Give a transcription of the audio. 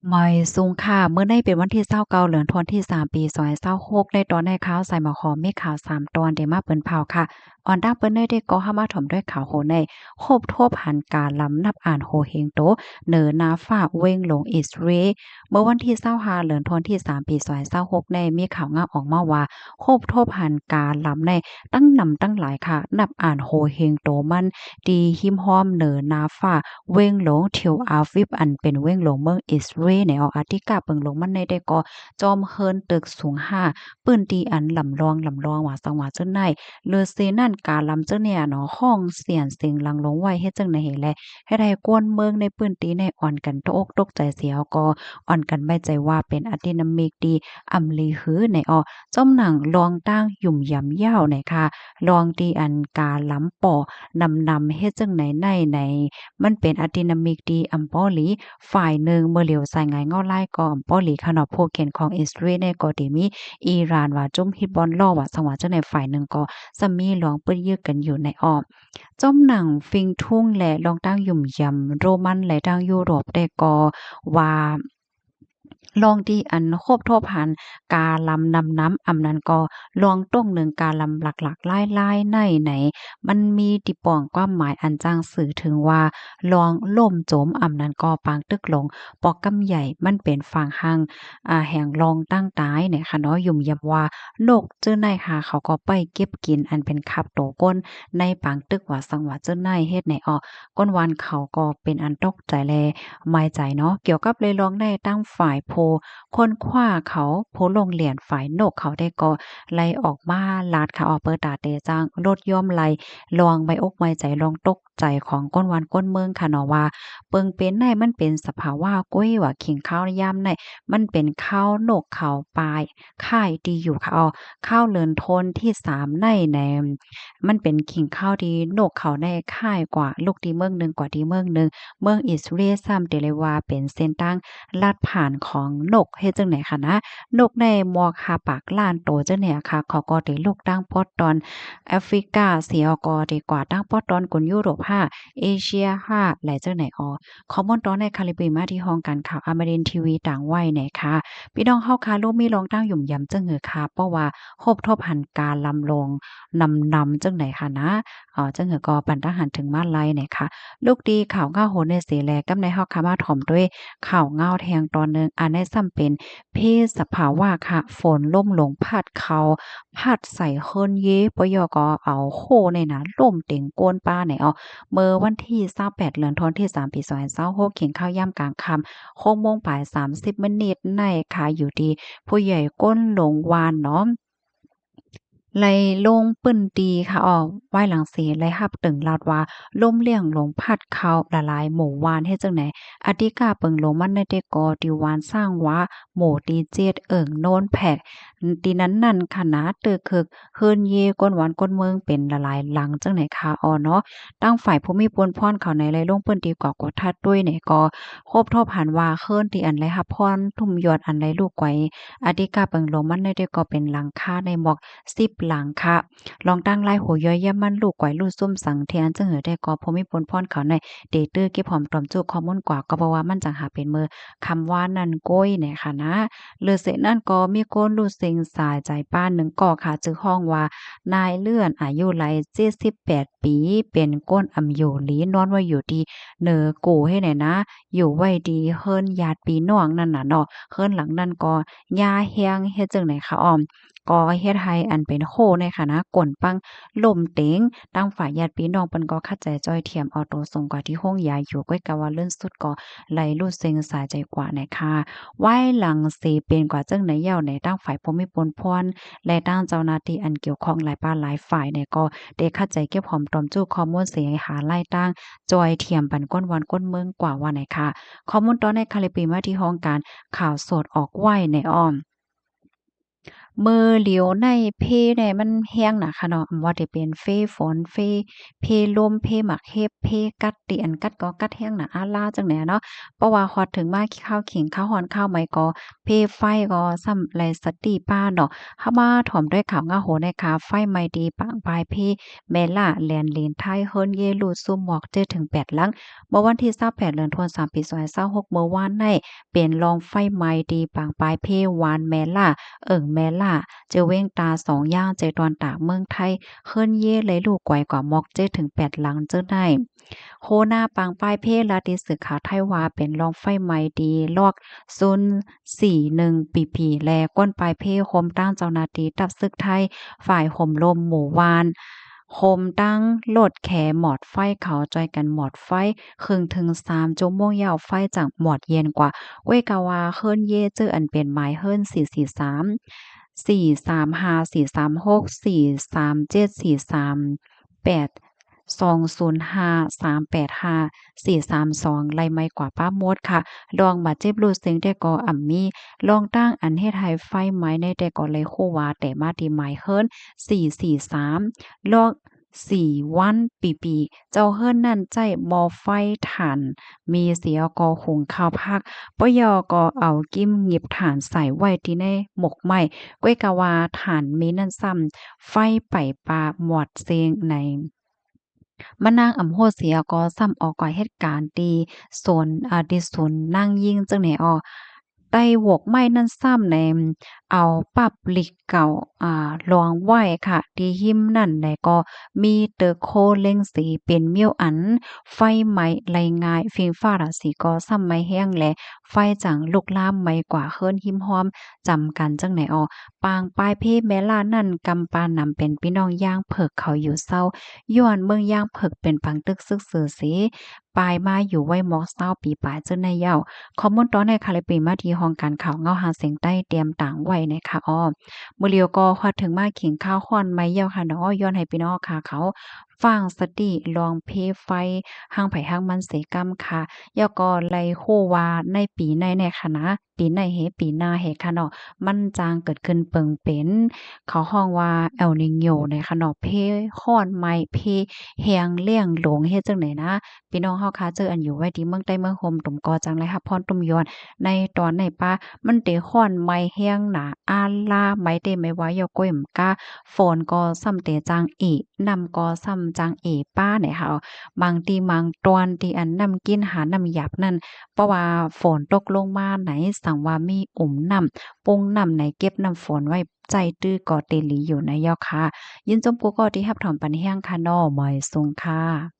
ไม่สูงค่ะเมื่อในเป็นวันที่29เดือนธันวาคมที่3ปี2026ในตอนในข่าวใส่หมอขอมีข่าว3ตอนได้มาเปิ้นเผาค่ะอ่อนดังเปิ้นได้ก็เข้ามาถมด้วยข่าวโหในครบทบหันการลำนับอ่านโหเฮงโตเหนือนาฟ้าเว้งหลงอิสราเอลเมื่อวันที่25เดือนธันวาคมที่3ปี2026ในมีข่าวงาออกมาว่าครบทบหันการลำในตั้งนำตั้งหลายค่ะนับอ่านโหเฮงโตมันดีหิมห้อมเหนือนาฟ้า เว้งหลงเทียวอาวิบอันเป็นเว้งหลงเมืองอิสราเอลในออกอาทิกาเปิงหลงมันในได้ก็จอมเฮินตึกสูง5ปื้นตีอันลำลองว่าสังว่าเจ้าในเลอเซนั่นกาลำเจ้าเนี่ยเนาะห้องเสียนเสียงลังลงไว้เฮ็ดจังได๋แลให้ได้กวนเมืองในปื้นตีในอ่อนกันตกอกตกใจเสียก็อ่อนกันไม่ใจว่าเป็นอดินามิกดีอำลีหือในออจ้อมหนังลองตั้งหยุ่มยำยาวในค่ะลองตีอันกาล้ำป่อนำเฮ็ดจังไหนมันเป็นอะดินามิกดีอัมปอหลีฝ่ายหนึ่งเมื่อเหลียวใส่งายเงาไล่ก็อัมปอหลีขนอโพเข็นของอิสราเอลในก็ได้มีอิหร่านว่าจุ่มฮิตบอลล่อว่าสังว่าจังในฝ่ายหนึ่งก็สมีหลวงเปิ้นยื้อกันอยู่ในอ้อมจ้อมหนังฟิงทุ่งและลองตั้งหยุ่มยำโรมันและตั้งยุโรปได้ก็ว่าลองที่อันโคบทบหันกาลำนำน้ำอำนั้นก็ลองต้งหนึ่งกาลำหลักๆไล่ๆในไหนมันมีติป่องความหมายอันจ้างสื่อถึงว่าลองล่มโจมอำนั้นก็ปางตึกลงปอกกำใหญ่มันเป็นฝั่งหังแห่งลองตั้งตายเนี่ยค่ะเนาะยุ่มยำว่านกเจ้าในค่ะเขาก็ไปเก็บกินอันเป็นคับโตก้นในปางตึกว่าสังว่าเจ้าในเฮ็ดไหนออกก้นวันเขาก็เป็นอันตกใจแล ไม่ใจเนาะเกี่ยวกับเลยลองได้ตั้งฝ่ายโพคนคว้าเขาโพลงเหรียญฝ่ายนกเขาได้ก็ไล่ออกมาลาดค่ะออกเปิดตาเตจังรถย่อมไล่ลองไม่อกไม่ใจลองตกใจของก้นวันก้นเมืองค่ะเนาะว่าเปิงเป็นในมันเป็นสภาวะก้อยว่าขิงข้าวยามในมันเป็นข้าวนกเขาปลายค่ายดีอยู่ค่ะข้าวเลินทนที่3ในมันเป็นขิงข้าวดีนกเขาในค่ายกว่าลูกดีเมืองหนึ่งกว่าดีเมืองหนึ่ง เมืองอิสราเอลซ้ำเตเลยว่าเป็นเส้นตั้งลาดผ่านของนกเฮ็ดจังไหนคะนะนกในมอคาปากล้านโตจังเนี่ยค่ะเขาก็ได้ลูกตั้งปอดตอนแอฟริกาเสียก็ดีกว่าตั้งปอดตอนกนยุโรป5เอเชีย5แหลจังไหนข้อมูลตอนในคาริบีมาที่ห้องการข่าวอมรินทร์ทีวีต่างไว้ไหนคะพี่น้องเฮาค่ะลูกมีลองตั้งหยุ่มยำจังหือค่ะเพราะว่าคบทบหันการลำลงนำจังไหนคะนะจังหือก็ปันทหารถึงมาลัยไหนคะ ลูกดีข่าวเงาโหนในเสแลกำในฮอกคามาถ่อมด้วยข่าวเงาแทงตอนหนึ่งอันได้ซ้ำเป็นเพศสภาวะค่ะฝนล่มลงพัดเขาพัดใส่เฮิรนเยปยก็เอาโคในนะล่มเต็งโกนป้าไหนเอาเมื่อวันที่28เดือนธันวาคมที่3ปี2026เขียงข้าวย่ำกลางค่ำ6โมงบ่าย30นิดในค่ะอยู่ดีผู้ใหญ่ก้นหลงวานเนาะ ไลลงปึ้นตีค่ะไหว้หลังเสีไลรับตึงลาดว่าล่มเลี่ยงลมพัดเขาละลายหมู่วานเฮ็ดจังไหนอธิกาเปิงลมมันในเตกอติวานสร้างว่าหมู่ตีเจ็ดโน้นแผกตีนั้นนั่นขนาดตึกคึกเฮิรนเยก้นหวานก้นเมืองเป็นละลายหลังจังไหนคะเนาะตั้งฝ่ายผู้มีปวนพรเขาในไลลงเปิ้นตีกอกดทัดด้วยไหนก็ครบทบหันว่าเฮิรนที่อันไลรับพรทุ่มยอดอันไลลูกไว้อธิกาเปิงลมมันในเตก็เป็นหลังคาในหมอก 10หลังค่ะลองตั้งไล่หัวย้อยย่ำมันลูกไกวลูกซุ่มสังเทียนจึงเหือได้ก็พมิปนพรเขาในเดตื้อเก็บหอมตอมจุข้อมูลกว่าก็เพราะว่ามันจังหาเป็นมือคำว่านั่นโก้ยเนี่ยค่ะนะเลือเสนั่นก็มีโกนลูกเซ็งสายใจป้านหนึ่งก่อค่ะจื้อห้องว่านายเลื่อนอายุไหล78ปีเป็นก้นอำอยู่หลีนอนไว้อยู่ที่เหนือกูให้ไหนนะอยู่ไว้ดีเฮิรนญาติพี่น้องนั่นน่ะเนาะเฮิรนหลังนั้นก็ยาแฮงเฮ็ดจังไหนคะอ้อม ก็เฮ็ดให้อันเป็นโคในคณะกลปังล่มเต็งตั้งฝ่ายญาติพี่น้องเปิ้นก็เข้าใจจ้อยเทียมเอาตัวส่งกว่าที่ห้องยาอยู่ก้อยกะว่าเลื่อนสุดก็ไหลรูดเซ็งสายใจกว่านะคะไหว้หลังสิเป็นกว่าจังไหนเย้าในตั้งฝ่ายผู้มีปนพรและตั้งเจ้าหน้าที่อันเกี่ยวข้องหลายป้าหลายฝ่ายเนี่ยก็ได้เข้าใจเก็บหอมตอมจู้ข้อมูลเสียหาไล่ตั้งจอยเทียมปันก้นวันก้นเมืองกว่าว่าไหนค่ะข้อมูลตอนในคาลิปีมาที่ห้องการข่าวสดออกไว้ในอ้อม มือเหลียวในเพเนี่ยมันแห้งน่ะค่ะเนาะบ่ว่าจะเป็นเฟฝนเพลมเพหมักเห็บเพกัดติอันกัดก็กัดแห้งน่ะอาลาจังไหนอะเนาะเพราะว่าฮอดถึงมาข้าวขิงข้าวฮ้อนข้าวไหม้ก็เพไฟก็ซ้ำไรสติป้าเนาะเฮามาถ่อมด้วยข่าวงาโหในค่ะไฟไหม้ดีปางปลายเพแม่ล่าแลนเลนไทยเฮิรนเยลูดซุ่มหมอกเจอถึง8หลังเมื่อวันที่28เดือนธันวาคมปี2026เมื่อวานในเป็นลองไฟไหม้ดีปางปลายเพวานแม่ล่าแม่ล่า เจอเว้งตาสองย่างเจอตอนตากเมืองไทยเฮิรนเย่เลยลูกไกวกว่ามอกเจอถึง8หลังเจอได้โคหน้าปางป้ายเพศลาติสึกขาวไทยวาเป็นรองไฟไหม้ดีลอก041ปีแลก้นปลายเพศโฮมตั้งเจ้าหน้าที่ตับซึกไทยฝ่ายห่มลมหมู่วานโฮมตั้งโลดแขหมอดไฟเขาจอยกันหมอดไฟครึ่งถึง3ชั่วโมงยาวไฟจากหมอดเย็นกว่าเว้ยกะว่าเฮิรนเย่เจออันเป็นหมายเฮิรน443 435 436 437 438 205 385 432ไล่ไม่กว่าป้ามดค่ะลองบาดเจ็บรูดเซ็งแต่ก็อ่ำมีลองตั้งอันเฮ็ดให้ไฟไหม้ในแต่ก็เลยโควาแต่มาที่หมายเฮิรน443ลอก4วันปีเจ้าเฮิรนนั่นใจมอไฟถ่านมีเสียกอหุงข้าวพักปยอก็เอากิ้มหยิบถ่านใส่ไว้ที่ในหมกไหม้ก้วยกะว่าถ่านมีนั่นซ้ำไฟไปปาหมอดเซงใน มานางอำโหเสียก็ซ้ำออกก่อยเหตุการณ์ที่ที่ศูนย์นางยิ่งจังไหนอ้อไต้หวกไม้นั่นซ้ำในเอาปับลิกเก่าลองไว้ค่ะที่หิมนั่นได้ก็มีเตอโคเล็งสีเป็นเมี่ยวอันไฟไหม้ไหลง่ายฟิงฟ้าราศีก็ซ้ำไม่แห้งและไฟจังลุกลามไม่กว่าเฮิรนหิมห้อมจำกันจังไหนอ้อปางปลายเพแม่ล่านั่นกำปานนำเป็นพี่น้องย่างเผิกเขาอยู่เศร้า ย้อนเมืองย่างเผิกเป็นปังตึกซึกซือสีปลายมาอยู่ไว้หมอกเศร้าปีปลายเจ้าในเย้าข้อมูลตอนในคาลิปีมาที่ห้องการข่าวเงาหาเสียงใต้เตรียมต่างไว้นะคะอ้อมื้อเลียวก็ฮอดถึงมาขิงข้าวค้อนไม้เหี่ยวค่ะเนาะย้อนให้พี่น้องค่ะเขาฟังสติลองเพไฟหังไผหังมันเสกำค่ะแล้วก็ไล่โควาในปีในค่ะนะปีในเฮปีหน้าเฮค่ะเนาะมันจางเกิดขึ้นเปิงเป็นเขาฮ้องว่า El Niño ในค่ะเนาะเพค้อนไม้เพแฮงเลี่ยงหลงเฮ็ดจังไดนะพี่น้องเฮาค่ะเจออันอยู่ไว้ที่เมืองใต้เมืองโฮมตุ่มกอจังไรรับพรตุ่มยอนในตอนในป่ามันเตค้อนไม้แห้งหนาอาลาไม้เตไม่ว่าย่อก้อยมกาฝนก็ซ้ำเตจางเอนำก็ซ้ำจางเอป้าเนี่ยค่ะบางทีบางตอนที่อันนำกินหาน้ำหยาบนั่นเพราะว่าฝนตกลงมาไหนสังว่ามีน้ำปุงน้ำไหนเก็บน้ำฝนไว้ใจตื้อก็เตหลีอยู่ในยอค่ะยินจมกูก็ที่รับถอมปันแห้งค่ะน้อหมอยสุงค่ะ